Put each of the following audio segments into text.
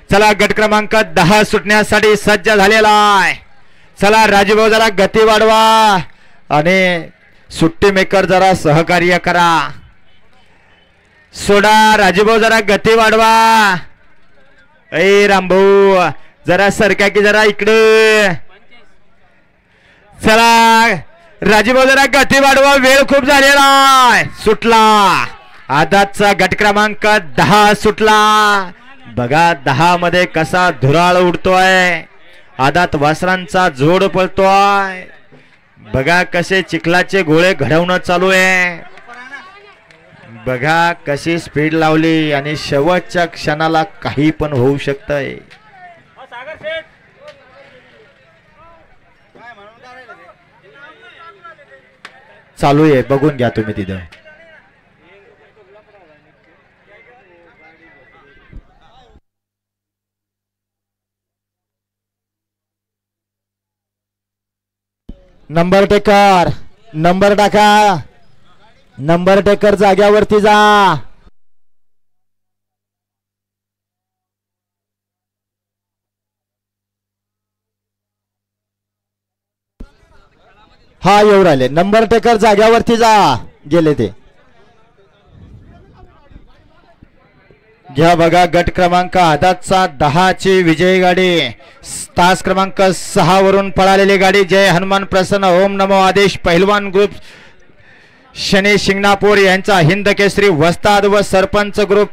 चला गट क्रमांक 10 सुटण्यासाठी सज्ज झालेला आहे. चला राजूभाऊ जरा गती वाढवा आणि सुट्टी मेकर जरा सहकार्य करा. सोडा राजूभाऊ जरा गती वाढवा. ए रामभाऊ जरा सरका की जरा इकडे. चला राजूभाऊ जरा गती वाढवा, वेळ खूप झालेला आहे. सुटला आदातचा गट क्रमांक 10 सुटला. बघा 10 मध्ये कसा धुराळ उडतोय. आदात वासरांचा जोड पळतोय. बघा कसे चिखलाचे गोळे घडवणं चालू आहे. बघा कशी स्पीड लावली आणि शेवटच्या क्षणाला काही पण होऊ शकतंय. चालू आहे बघून घ्या तुम्ही तिथे. नंबर टेकर नंबर टाका. नंबर टेकर जाग्यावरती जा. हा येऊ राहिले. नंबर टेकर जाग्यावरती जा. गेले ते घ्या. बघा गट क्रमांक आदातचा 10 ची विजयी गाडी तास क्रमांक 6 वरून पळालेली गाडी जय हनुमान प्रसन्न ओम नमो आदेश पहिलवान ग्रुप शनी शिंगणापूर यांचा हिंद केसरी वस्ताद व सरपंच ग्रुप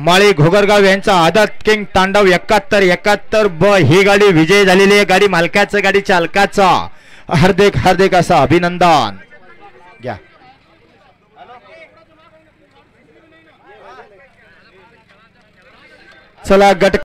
माळी घोगरगाव यांचा आदत किंग तांडव 71 ब ही गाडी विजयी झालेली आहे. गाडी मालकाचं गाडी चालकाचा हार्दिक हार्दिक असं अभिनंदन घ्या. चला गट